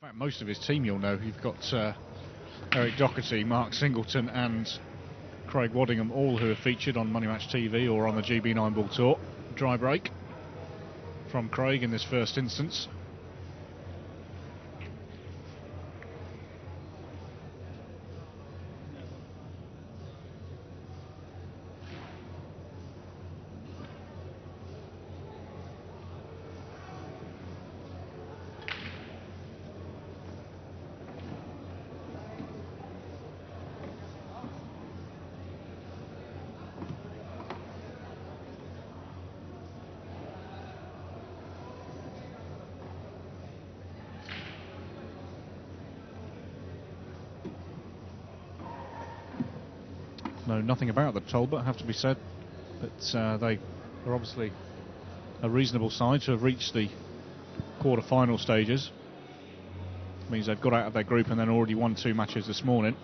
In fact, most of his team you'll know. You've got Eric Doherty, Mark Singleton and Craig Waddingham, all who have featured on Money Match TV or on the GB9 Ball Tour. Dry break from Craig in this first instance. Know nothing about the Talbot, have to be said, but they are obviously a reasonable side to have reached the quarter-final stages. Means they've got out of their group and then already won 2 matches this morning.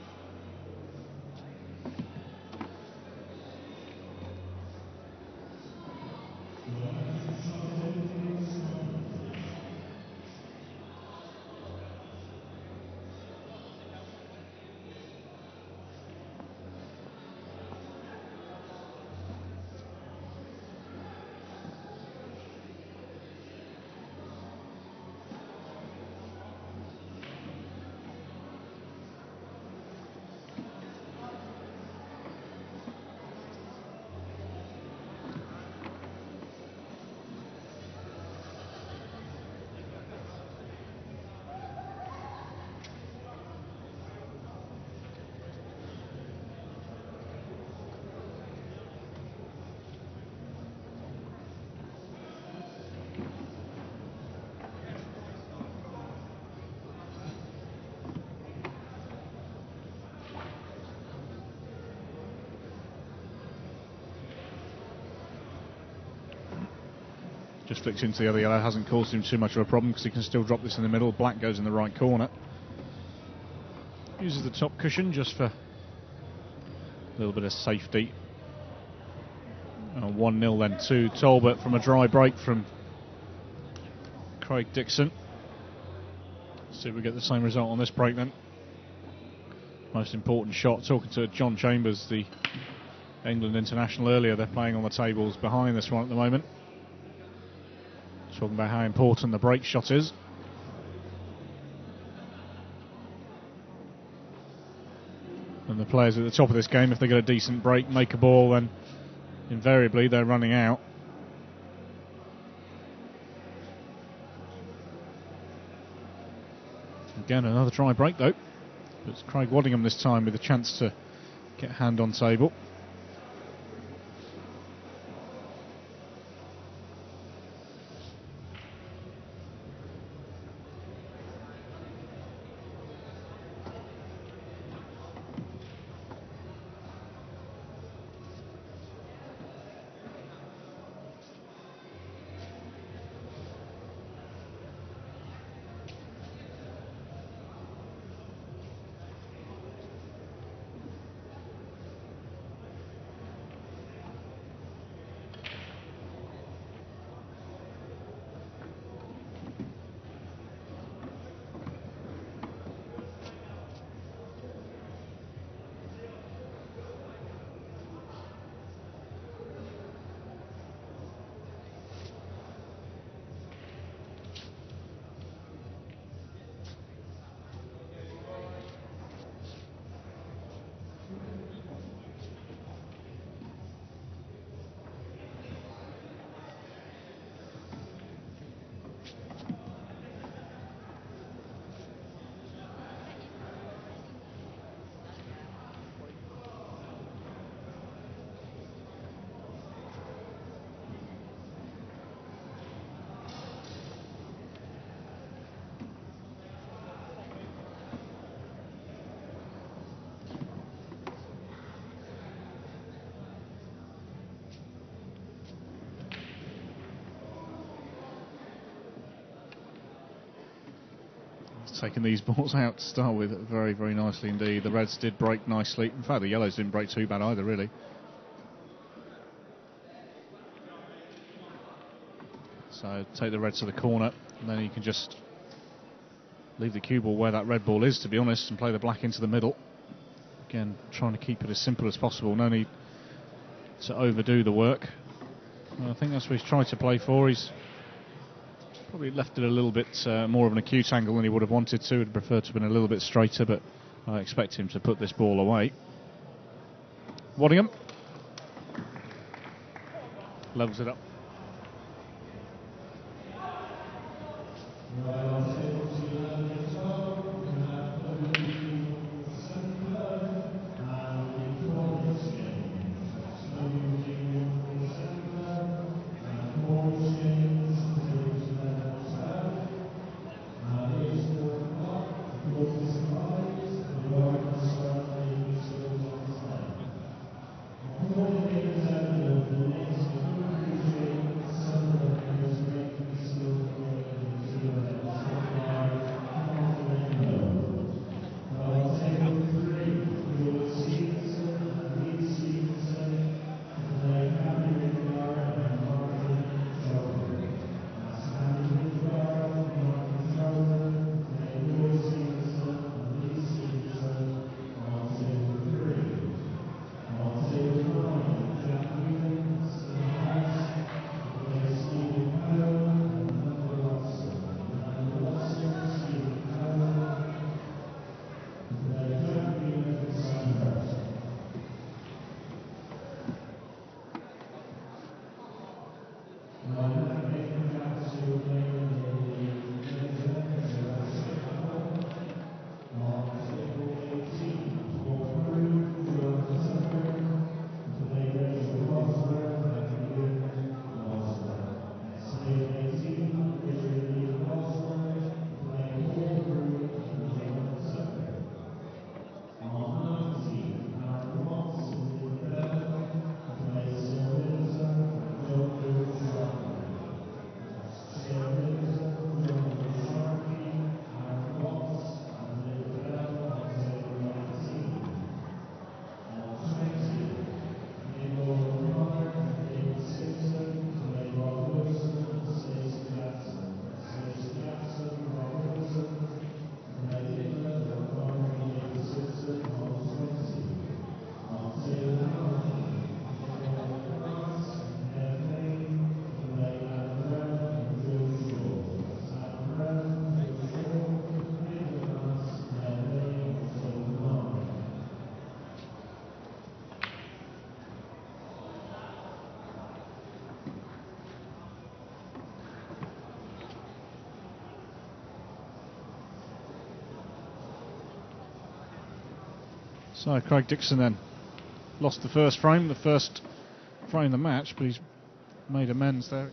Just flicks into the other yellow, hasn't caused him too much of a problem because he can still drop this in the middle. Black goes in the right corner. Uses the top cushion just for a little bit of safety. 1-0 then to Talbot from a dry break from Craig Dixon. See if we get the same result on this break then. Most important shot. Talking to John Chambers, the England international, earlier. They're playing on the tables behind this one at the moment. Talking about how important the break shot is. And the players at the top of this game, if they get a decent break, make a ball, then invariably they're running out. Again, another try break though. But it's Craig Waddingham this time with a chance to get a hand on table. Taking these balls out to start with very, very nicely indeed. The reds did break nicely. In fact, the yellows didn't break too bad either, really. So take the reds to the corner, and then you can just leave the cue ball where that red ball is, to be honest, and play the black into the middle. Again, trying to keep it as simple as possible. No need to overdo the work. And I think that's what he's tried to play for. He's probably left it a little bit more of an acute angle than he would have wanted to. He'd prefer to have been a little bit straighter, but I expect him to put this ball away. Waddingham levels it up. So Craig Dixon then lost the first frame of the match, but he's made amends there.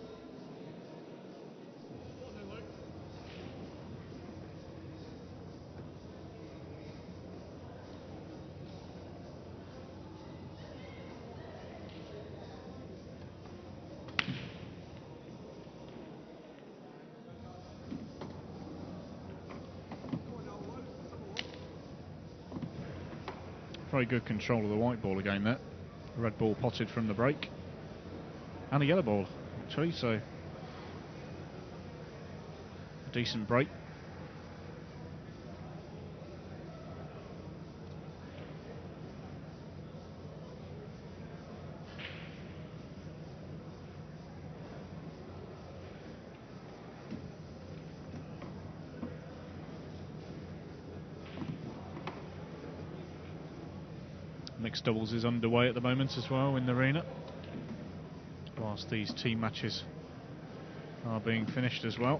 Very good control of the white ball again there. The red ball potted from the break. And a yellow ball, actually, so a decent break. Mixed doubles is underway at the moment as well in the arena, whilst these team matches are being finished as well.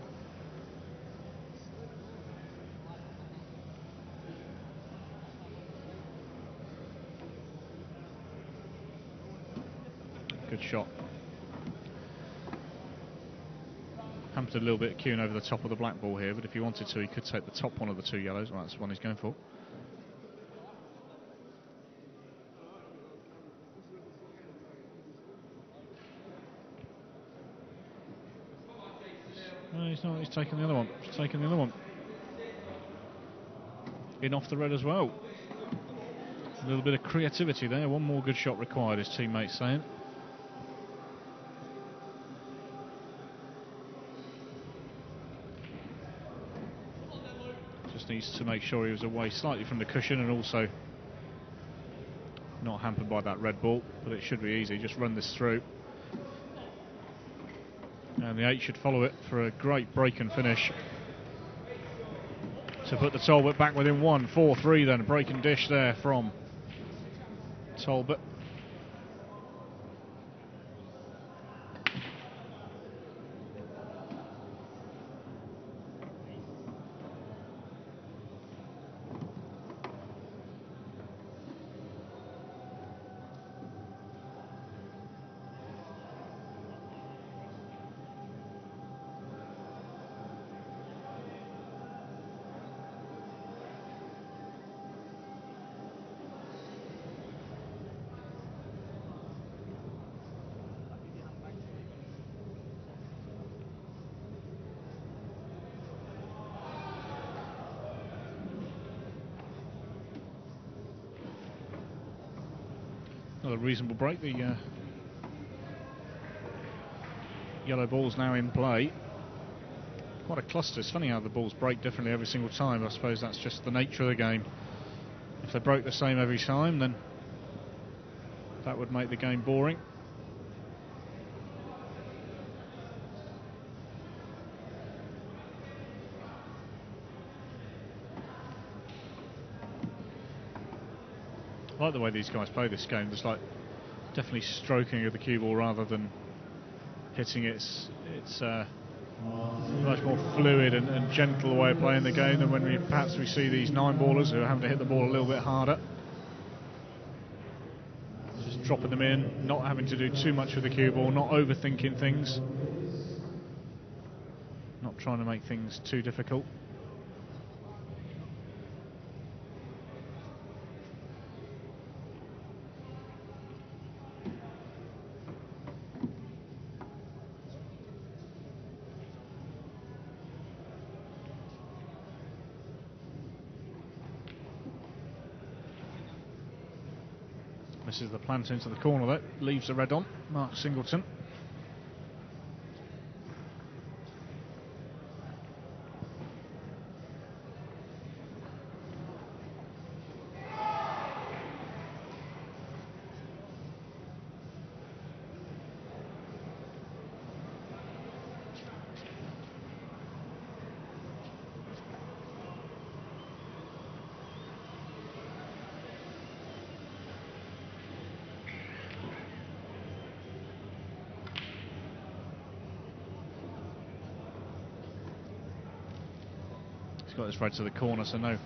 Good shot. Hampered a little bit queuing over the top of the black ball here, but if he wanted to, he could take the top one of the two yellows. Well, that's the one he's going for. No, he's not. He's taking the other one. He's taking the other one. In off the red as well. A little bit of creativity there. One more good shot required, his teammates saying. Just needs to make sure he was away slightly from the cushion and also not hampered by that red ball, but it should be easy. Just run this through. And the 8 should follow it for a great break and finish to put the Talbot back within 1. 4-3 then, break and dish there from Talbot. Another reasonable break. The yellow ball's now in play. Quite a cluster. It's funny how the balls break differently every single time. I suppose that's just the nature of the game. If they broke the same every time, then that would make the game boring. I like the way these guys play this game. There's like definitely stroking of the cue ball rather than hitting it. It's much more fluid and gentle way of playing the game than when perhaps we see these 9-ballers who are having to hit the ball a little bit harder. Just dropping them in, not having to do too much with the cue ball, not overthinking things, not trying to make things too difficult. Misses the plant into the corner there, leaves the red on, Mark Singleton. Got this red to the corner, so no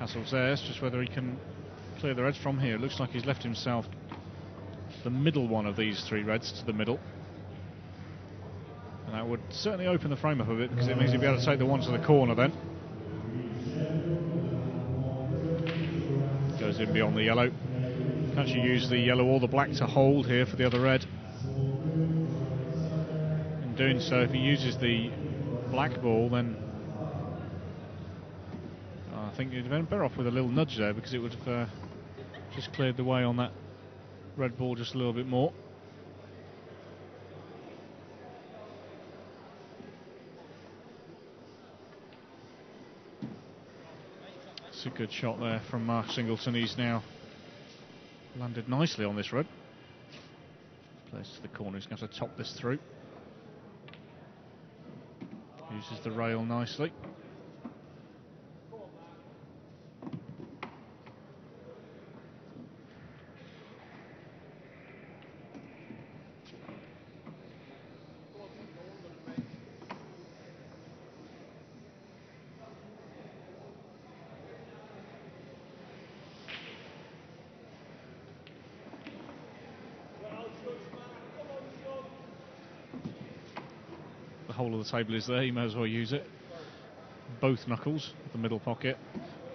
hassles there. It's just whether he can clear the reds from here. It looks like he's left himself the middle one of these 3 reds to the middle, and that would certainly open the frame up a bit because it means he'll be able to take the one to the corner then. Goes in beyond the yellow. Can actually use the yellow or the black to hold here for the other red. In doing so, if he uses the black ball, then I think he'd have been better off with a little nudge there because it would have just cleared the way on that red ball just a little bit more. It's a good shot there from Mark Singleton. He's now landed nicely on this red. Plays to the corner. He's going to top this through. Uses the rail nicely. The whole of the table is there, you may as well use it. Both knuckles, the middle pocket,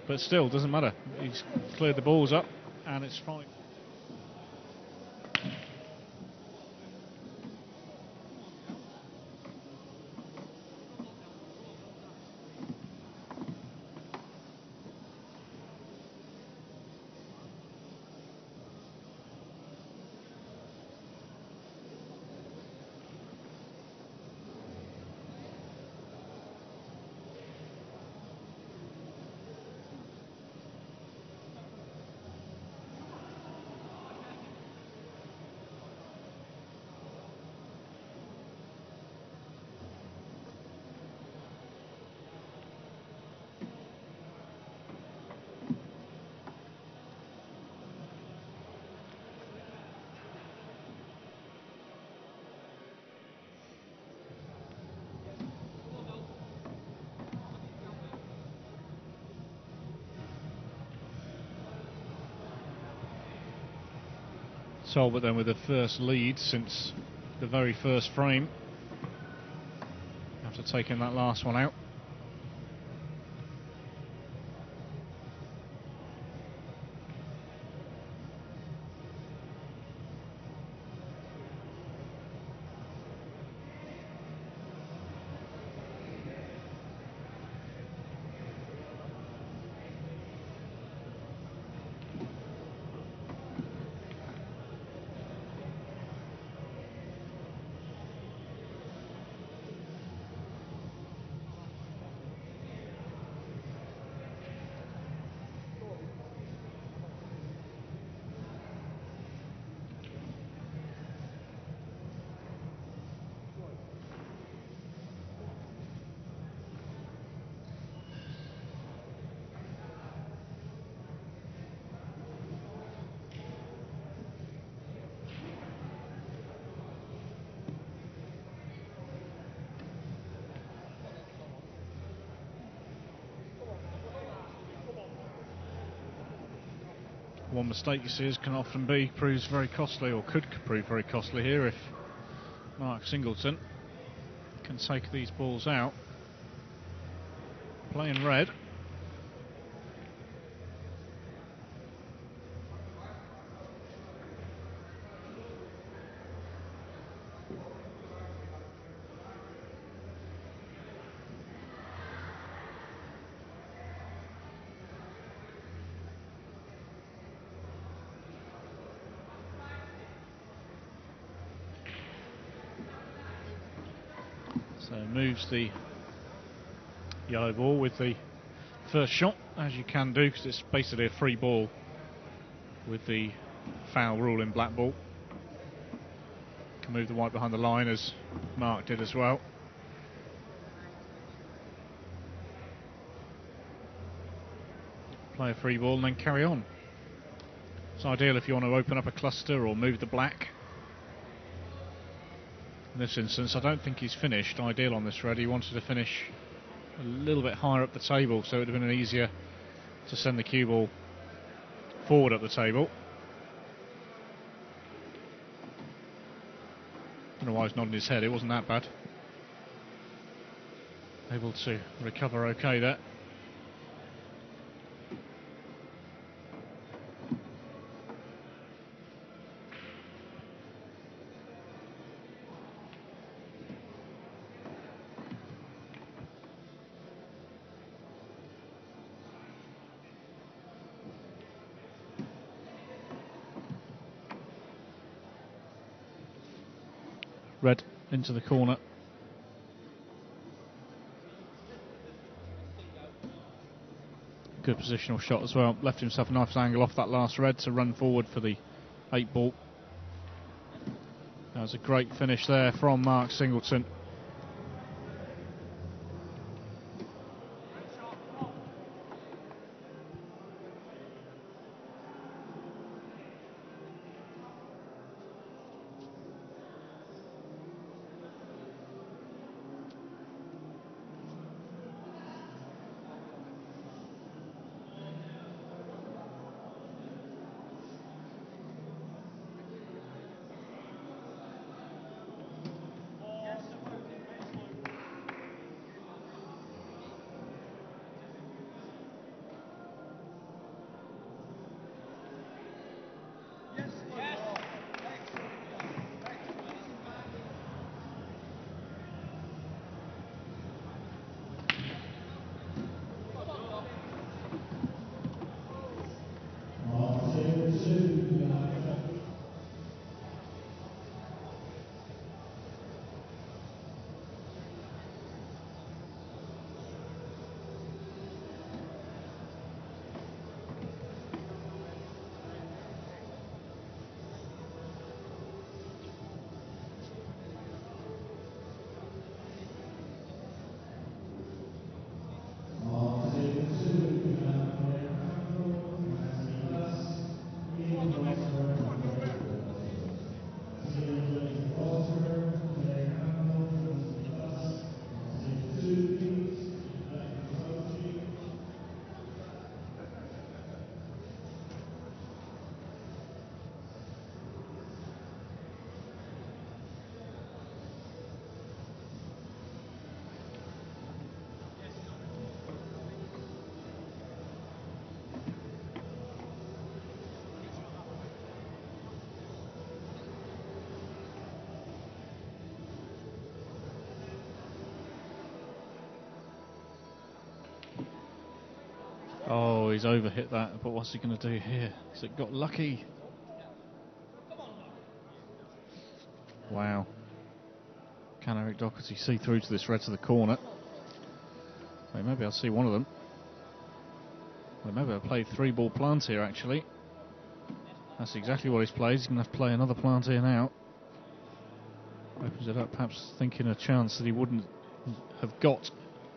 but still doesn't matter. He's cleared the balls up and it's fine. Talbot then with the first lead since the very first frame, after taking that last one out. One mistake you see can often proves very costly, or could prove very costly here if Mark Singleton can take these balls out. Playing red. So moves the yellow ball with the first shot, as you can do, because it's basically a free ball with the foul rule in black ball. Can move the white behind the line, as Mark did as well. Play a free ball and then carry on. It's ideal if you want to open up a cluster or move the black. In this instance, I don't think he's finished ideal on this red. He wanted to finish a little bit higher up the table, so it would have been easier to send the cue ball forward up the table. Don't know why he's nodding his head, it wasn't that bad. Able to recover okay there. Red into the corner. Good positional shot as well. Left himself a nice angle off that last red to run forward for the 8 ball. That was a great finish there from Mark Singleton. Oh, he's overhit that, but what's he going to do here? Has it got lucky? Wow. Can Eric Doherty see through to this red to the corner? Wait, maybe I'll see one of them. Well, maybe I'll play 3-ball plant here, actually. That's exactly what he's played. He's going to have to play another plant here now. Opens it up, perhaps thinking a chance that he wouldn't have got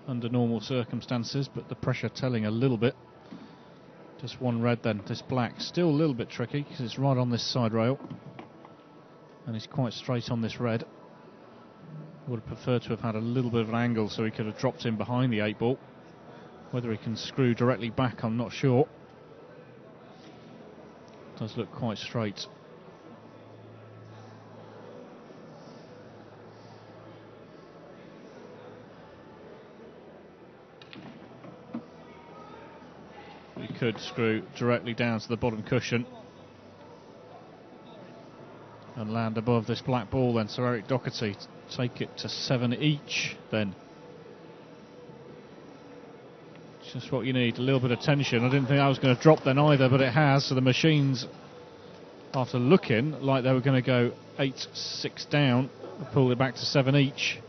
under normal circumstances, but the pressure telling a little bit. Just one red then, this black. Still a little bit tricky because it's right on this side rail. And he's quite straight on this red. Would have preferred to have had a little bit of an angle so he could have dropped in behind the 8-ball. Whether he can screw directly back, I'm not sure. Does look quite straight. He could screw directly down to the bottom cushion and land above this black ball then. So Eric Doherty take it to 7 each then. Just what you need, a little bit of tension. I didn't think I was going to drop then either, but it has. So the machines, after looking like they were going to go 8-6 down, pulled it back to 7 each.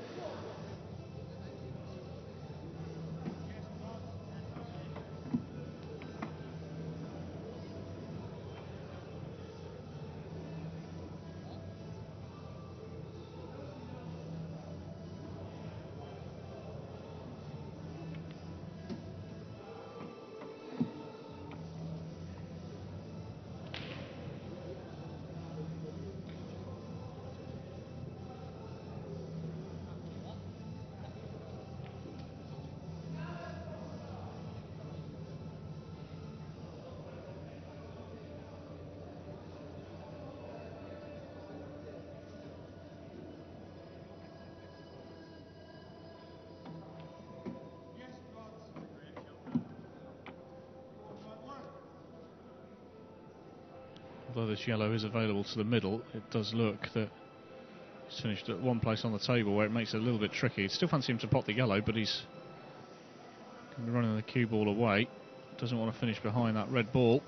Although this yellow is available to the middle, it does look that he's finished at one place on the table where it makes it a little bit tricky. Still fancy him to pot the yellow, but he's going to be running the cue ball away. Doesn't want to finish behind that red ball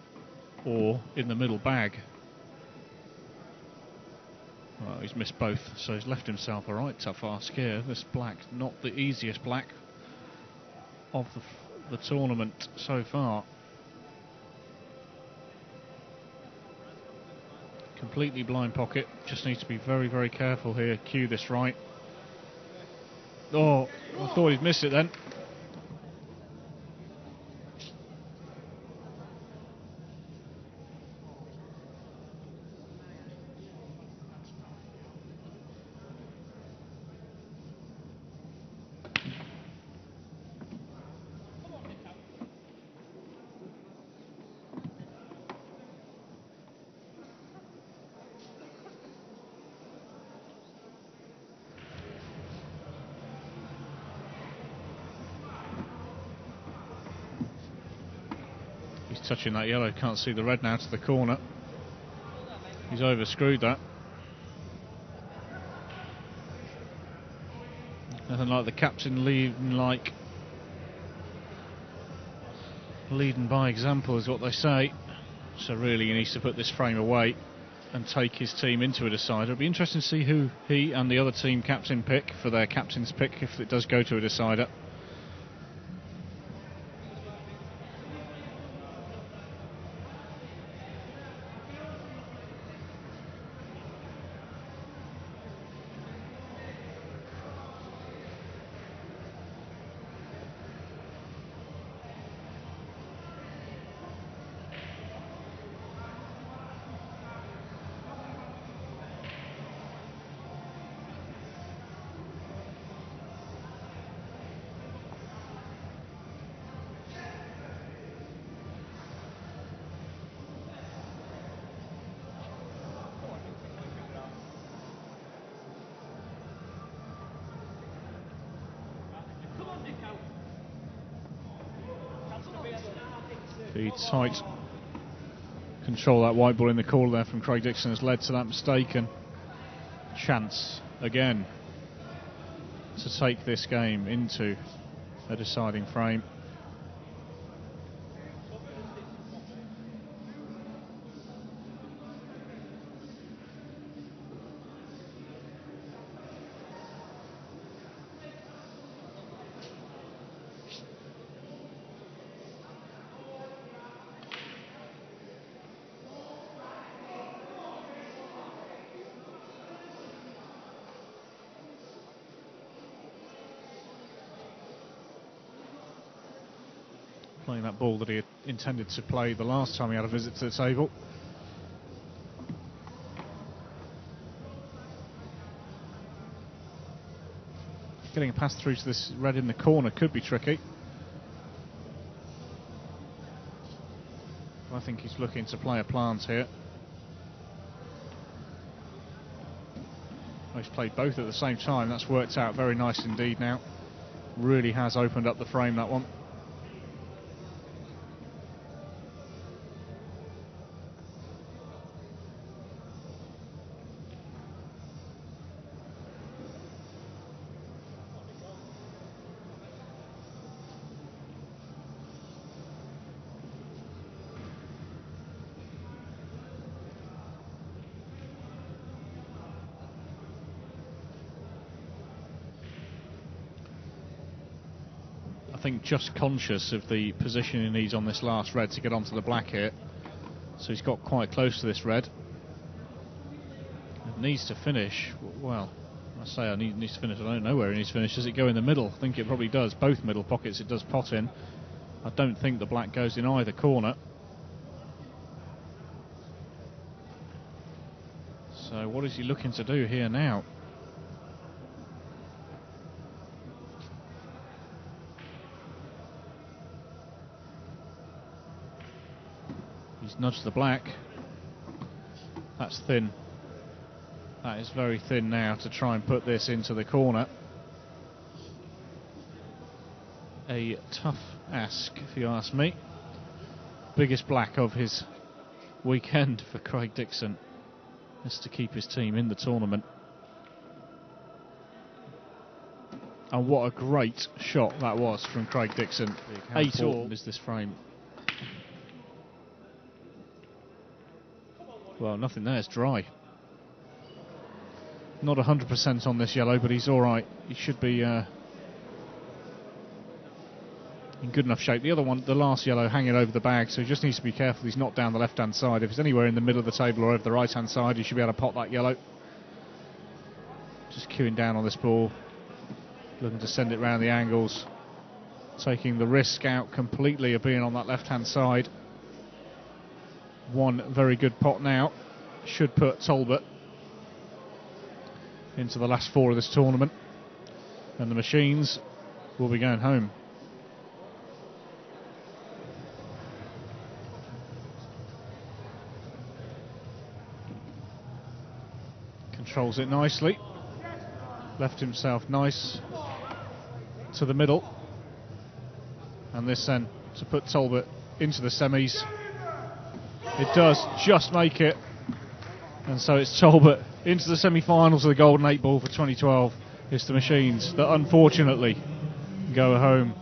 or in the middle bag. Well, he's missed both, so he's left himself a right tough ask here. This black, not the easiest black of the tournament so far. Completely blind pocket, just needs to be very, very careful here. Cue this right. Oh, I thought he'd missed it then. He's touching that yellow, can't see the red now to the corner. He's overscrewed that. Nothing like the captain leading by example is what they say. So really he needs to put this frame away and take his team into a decider. It'll be interesting to see who he and the other team captain pick for their captain's pick if it does go to a decider. The tight control that white ball in the corner there from Craig Dixon has led to that mistake, and chance again to take this game into a deciding frame. Playing that ball that he intended to play the last time he had a visit to the table. Getting a pass through to this red in the corner could be tricky. I think he's looking to play a plant here. He's played both at the same time. That's worked out very nice indeed now. Really has opened up the frame, that one. I think just conscious of the position he needs on this last red to get onto the black here. So he's got quite close to this red. It needs to finish. Well, I say I needs to finish. I don't know where he needs to finish. Does it go in the middle? I think it probably does. Both middle pockets it does pot in. I don't think the black goes in either corner. So what is he looking to do here now? He's nudged the black. That's thin. That is very thin now to try and put this into the corner. A tough ask, if you ask me. Biggest black of his weekend for Craig Dixon is to keep his team in the tournament. And what a great shot that was from Craig Dixon. 8-all is this frame. Well, nothing there, it's dry. Not 100% on this yellow, but he's alright. He should be in good enough shape. The other one, the last yellow, hanging over the bag, so he just needs to be careful he's not down the left-hand side. If he's anywhere in the middle of the table or over the right-hand side, he should be able to pot that yellow. Just queuing down on this ball, looking to send it round the angles, taking the risk out completely of being on that left-hand side. One very good pot now should put Talbot into the last four of this tournament, and the machines will be going home. Controls it nicely, left himself nice to the middle, and this then to put Talbot into the semis. It does just make it, and so it's Talbot into the semi-finals of the Golden 8 Ball for 2012. It's the machines that unfortunately go home.